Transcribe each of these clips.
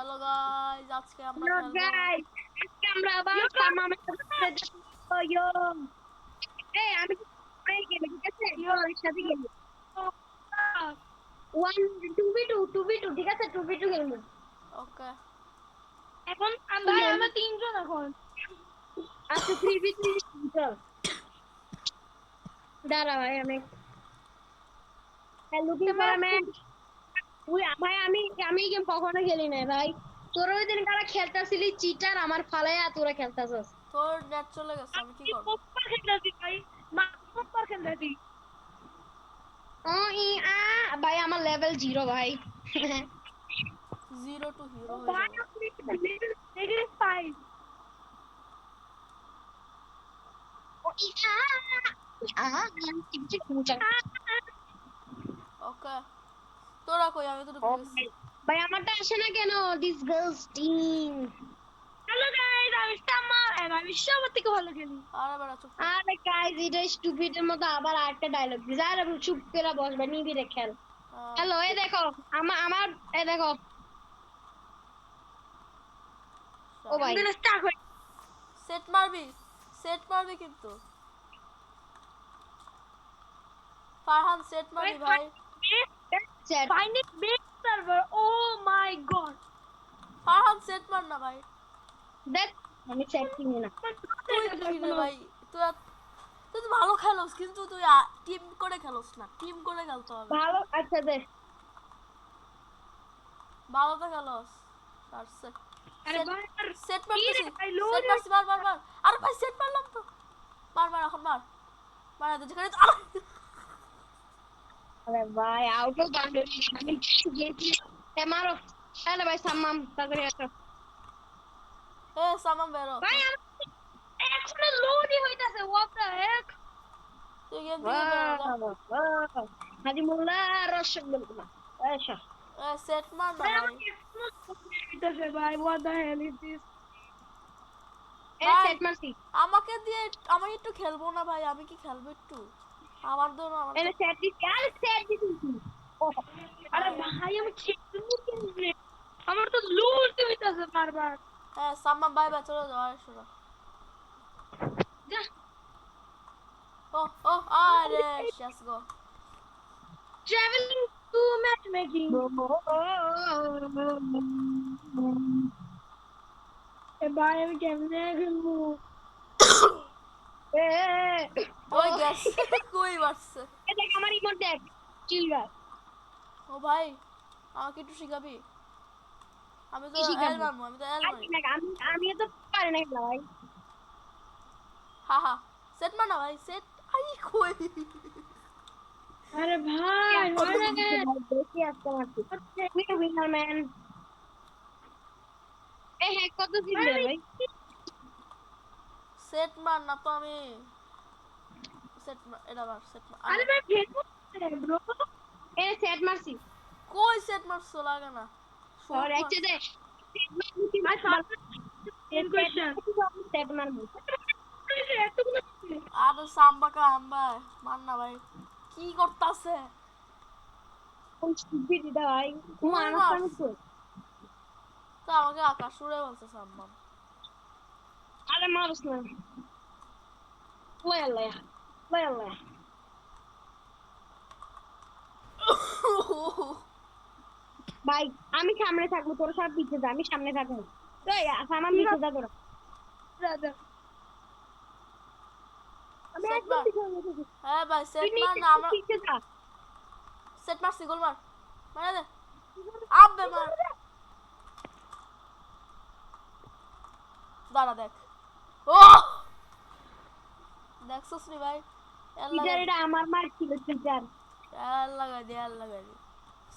Hello guys, আজকে আমরা hello খেলবো। গাইস, আজকে আমরা আবার সামামের সাথে যাবো। ইয়ো, এই আমি প্রে গেলে ঠিক আছে? চল একসাথে গেলি। 2v2 ঠিক আছে? 2v2 খেলবো। ওকে, এখন ভাই আমরা তিনজন এখন। আচ্ছা 3v3 চল। দাঁড়া ভাই আমি লুকিং ফর আ ম্যাচ। ভাই আমি গেম কখনো খেলি নাই ভাই। তোরা ওই দিন কারা খেলতাছিলি চিটার আমার ফালাইয়া তোরা খেলতাছস। তোর নেট চলে গেছে, আমি কি করব? পোপার খেলতেছি ভাই, পোপার খেলতেছি। ও ই আ ভাই আমার লেভেল 0 ভাই। 0 টু হিরো হয়ে ভাই যাব। আপনি নেগেটিভ 5। ও ই ওকে, তোরা কই? আমি তো ঢুকে গেছি। ভাই আমারটা আসে না কেন? ডিসগাস্টিং। হ্যালো গাইস, আমি সাম্মা এন্ড আমি সবার থেকে ভালো খেলি। আরে বেড়া চুপ কর। আরে গাইস এটা স্টুপিডের মতো আবার আরেকটা ডায়লগ দিছে। আরে চুপ করে বসবে নিবিড়ে খেল। হ্যালো এই দেখো আমার এই দেখো। ও ভাই আমাদের স্টার্ট হই। সেট মারবি কিন্তু। ফারহান সেট মারবি ভাই। Sir find it big server. Oh my god. Farhan set মার না ভাই। দেখ আমি সেট কিনি না। তুই কি রে ভাই? তুই তুই তো ভালো খেলোস, কিন্তু তুই টিম করে খেলোস না। টিম করে খেলতে হবে। ভালো আচ্ছা দে। ভালো তো খেলোস। আর সেট আরে ভাই আর সেট কি রে মারতেছি। ভাই সেট লোড। মারছি, মার। আরে ভাই সেট মারলাম তো। মার এখন মার। মারা দে যেখানে। আরে ভাই আউট অফ বাউন্ডারি আমি গেছি। এ মারো। আরে ভাই সাম্মাম তাড়াতাড়ি আসো। এ সামাম বেরো। ভাই এখনো লোডই হইতাছে। হোয়াট দ্য হেক। তুই গেম থেকে বেরো যা। নাজিমুল্লাহ রসগোল্লা আচ্ছা এ সেট মার না ভাই ভাই। আমাকে এখনো লোডই হইতাছে ভাই। What the hell is this. এ ভাই সেট মারছি আমাকে দিয়ে আমি একটু খেলবো না ভাই? আমি কি খেলবো একটু? আমার জন্য আমার তো এনে সেট দিছি আরে সেট দিছি ও আরে ভাই আমি খেলবো কেমনে? আমার তো লোডই হইতাছে বারবার। হ্যাঁ সাম্মাম বাই বাই, চলে যাও। আর শোনো। যা ও আরে শেষ গো। Travelling to matchmaking. এ ভাই আমি কেমনে খেলবো? এ ওই গ্যাস কই মারছে? এ দেখ আমার ইমোট দেখ চিলগার ও ভাই আমাকে একটু শিখাবি? আমি তো কি এল শিখাবো মারবো, আমি তো এল মারি। আমি তো পারি না ভাই হা সেট মার না ভাই, সেট। আই কই? আরে ভাই হয় না কেন? বেশি আসতে পারছি উইনার ম্যান এ হ্যাক কত জিতলে ভাই সেট মার না তো আমি। সেট মার, এটা মার, সেট মার। আরে আরে ভাই ভেঙো ব্রো। এ সেট মারছি কই সেট মারছো? লাগে না। और শুট মার। ऐसे दे ভাই সেম কোশ্চেন। सेट मारबो এতগুলো আরে সাম্বাকা আম্বা মার না ভাই। কি করতাছে? কোন স্টুপিড এটা ভাই ও কই আনস্তান মারছ? তো তো আমাকে আকাশ উড়ে বলছে সাম্বাম। আরে মারছ না ওয়ালা ওয়ালা ভাই আমি সামনে থাকবো তোর সব পিছে যা আমি সামনে থাকবো এই আমার পিছে যা তোরা ব্রাদার। আমি সেট একদম মার। পিছে থাকবো হ্যাঁ ভাই তুই সেট মার নিচে না আমরা। পিছে যা সেট মারছি, গোল মার। মারা দে। আব্বে মার। দাঁড়া দেখ। ও দেখছস নি ভাই? এল টিচার লাগাই দে, এটা আমার মার ছিল টিচার এল লাগাই দে, এল লাগাই দে।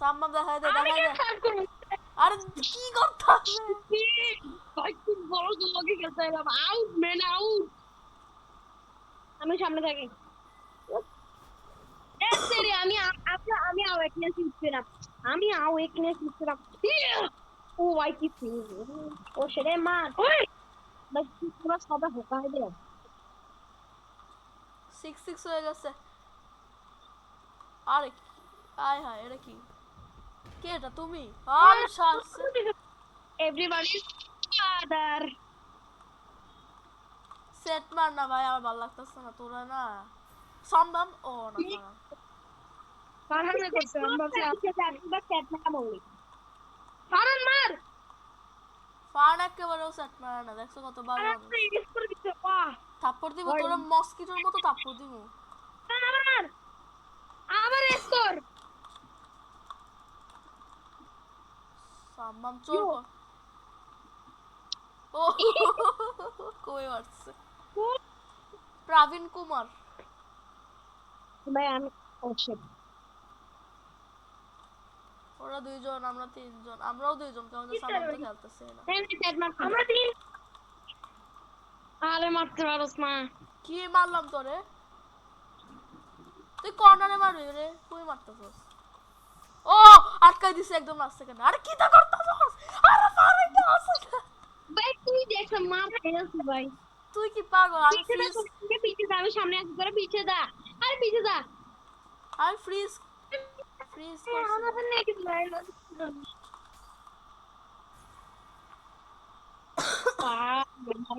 সাম্বাম দেখাই দে, আমি দেখাই কেন দে। সার্ভ করব? আরে কি করতাছে? ভাই তুই বড় লোকে খেলতে এলাম আউট ম্যান আউট আমি সামনে থাকি তেরে আমি আওয়েকনেস ইউজ করলাম ও ভাই কি ও সেরে মার ওই বাস পুরো সাদা হোকা হয়ে গেল 6-6 হয়ে গেছে। আরে আয় হায়, এটা কি? কে এটা? তুমি? আরে শালছে। এ everybody's father. সেট মার না ভাই, আমার ভালো লাগতেছে না তোরা না। সম্ভব ও না পারা। ফারহান করছে আমি ভাবছি আপনি একবার সেট না বললি ফারহান মার ফান একেবারেও সেট মারে না, দেখছো কত ভালো আরে মানুষ। ইস করে দিছে বাহ থাপ্পড় দিব তোরা মস্কিটোর মতো থাপ্পড় দিব। আবার আবার স্কোর সাম্বাম চোর কর। ও কই মারছে প্রবীণ কুমার। ভাই আমি অবশ্যই ওরা দুইজন আমরা তিনজন, আমরাও দুইজন, কারণ সাম্বাম তো খেলতেছে না। সেট মার আমরা তিন আরে মারতে পারোস না কি মারলাম তোরে? তুই কর্নারে মারবি রে, তুই মারতেছস। ও আটকাই দিছে একদম লাস্ট সেকেন্ড। আরে কি তা করতেছস? আরে পারে না আছে। ভাই তুই দেখ মার খেলছিস ভাই তুই কি পাগল? আমি পিছে ফ্রিজ, দা পিছে দা আমি সামনে আসি করে পিছে দা আরে পিছে দা আমি ফ্রিজ ফ্রিজ করছি। আমাদের নাকি ভাই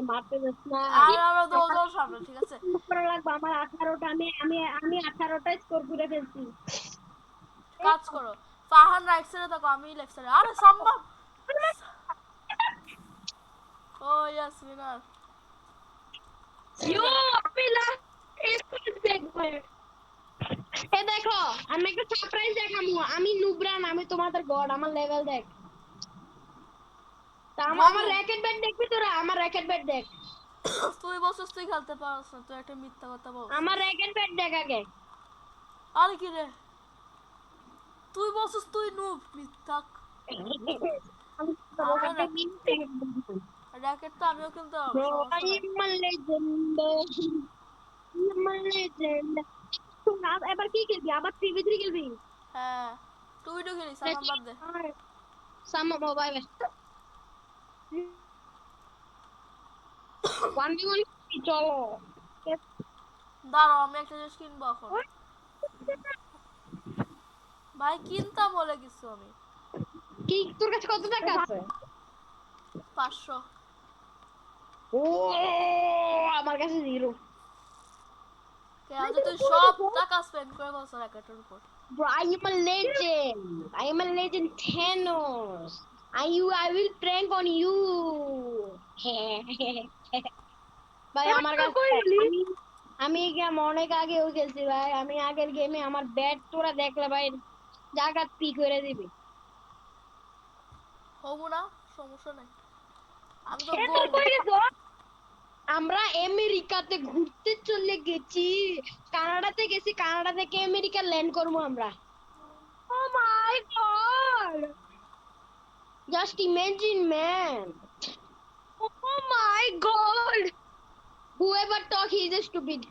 মারতে যাস না আর আমরা দুজন সামনে, ঠিক আছে? করা লাগবে আমার 18টা আমি 18টা স্কোর করে ফেলছি কাজ করো, ফাহান রাইট সাইডে থাকো, আমি লেফট সাইডে। আরে সম্ভব। ও ইয়েস উইনার। ইয়ো আমি লাস্ট ইস করে দেখবে এ দেখো আমি একটা সারপ্রাইজ দেখামু আমি নুবরান আমি তোমাদের গড আমার লেভেল দেখ তা আমার র‍্যাকেট ব্যাট দেখবি তোরা আমার র‍্যাকেট ব্যাট দেখ তুই বলছিস তুই খেলতে পারছ না, তুই একটা মিথ্যা কথা বল। আমার র‍্যাকেট ব্যাট দেখ আগে আরে কি রে, তুই বলছিস তুই নুব, মিথ্যা। আমার র্যাকেট তো আমিও খেলতে পারবো, Bro, সমস্যা নাই। I'm a legend. I'm a legend. এবার কি খেলবি আবার 3v3 খেলবি হ্যাঁ, তুই তো খেলিস, আমার বাদ দে। সাম মোবাইল 1v1 চলো দাঁড়াও আমি একটা জিনিস কিনবো এখন। ভাই কিনতাম বলে কিছু আমি। কি তোর কাছে কত টাকা আছে 500। ও আমার কাছে 0 কেন তুই সব টাকা স্পেন্ড করে বলছ র্যাকেটের উপর। Bro, I am a legend. I am a legend Thanos. I will prank on you. ভাই আমার কাছে আমি গেম অনেক আগেও খেলছি ভাই আমি আগের গেমে আমার ব্যাট তোরা দেখলে ভাই জায়গা পি করে দিবি হবো না, সমস্যা নাই। আমি তো এ তোর কই গেছো আমরা আমেরিকাতে ঘুরতে চলে গেছি কানাডাতে গেছি কানাডা থেকে আমেরিকা ল্যান্ড করবো আমরা oh my god just imagine man oh my god whoever talk he is stupid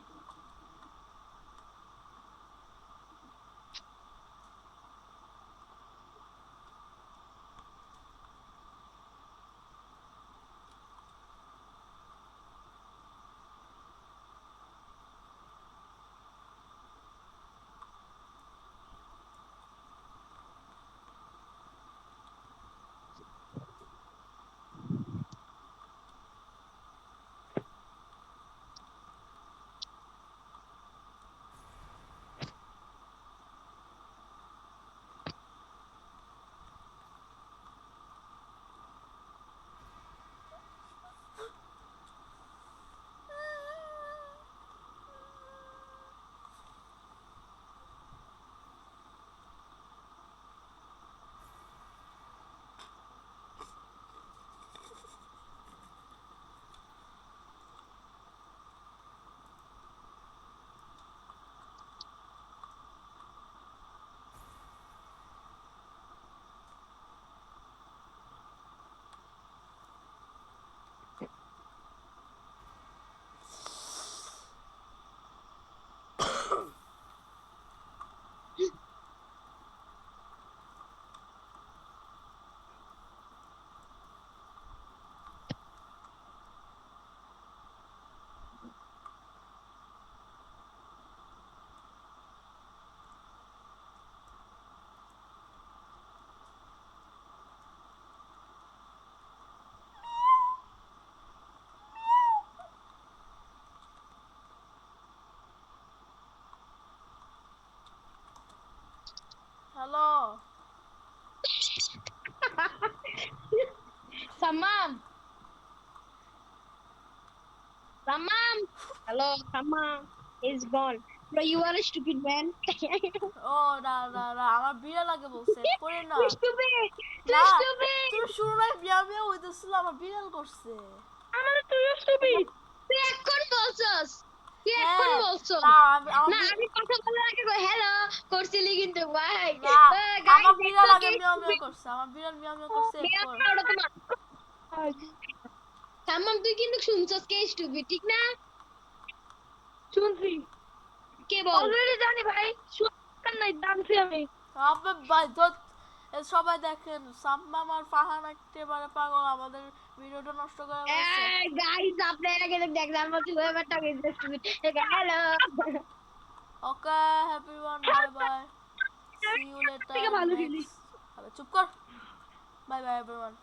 hello সাম্মাম সাম্মাম hello সাম্মাম is gone bro you are a stupid man ও না না না আমার বিড়াল আগে বলছে করে না তুই stupid না তুই stupid তুমি শুরু নাই বিয়া বিয়া হইতেছিল আমার বিড়াল করছে আমার তুই স্টুপিড। তুই এখন বলছস তুই এখন হ্যাঁ বলছস না আমার না আমি কথা বলার আগে হ্যালো করছিলি কিন্তু ভাই না গাইস আমার বিড়াল দেখো আগে কে মিয়াও মিয়াও stupid করছে আমার বিড়াল মিয়াও মিয়াও করছে মিয়া এরপর ওটা তোমার সাম্মাম তুই কিন্তু শুনছস কে stupid ঠিক না শুনছি কে বল অলরেডি জানি ভাই, শুনছেন নাই জানছি আমি। আপনি ভাই ধর সবাই দেখেন সাম্মাম আর ফারহান একেবারে পাগল আমাদের ভিডিওটা নষ্ট করে বলছে গাইস আপনারা কিন্তু দেখলাম বলছি ওয়েবারটা stupid hello okay everyone bye bye see you later থেকে ভালো খেলি। নেক্সট চুপ কর বাই বাই এভরিওয়ান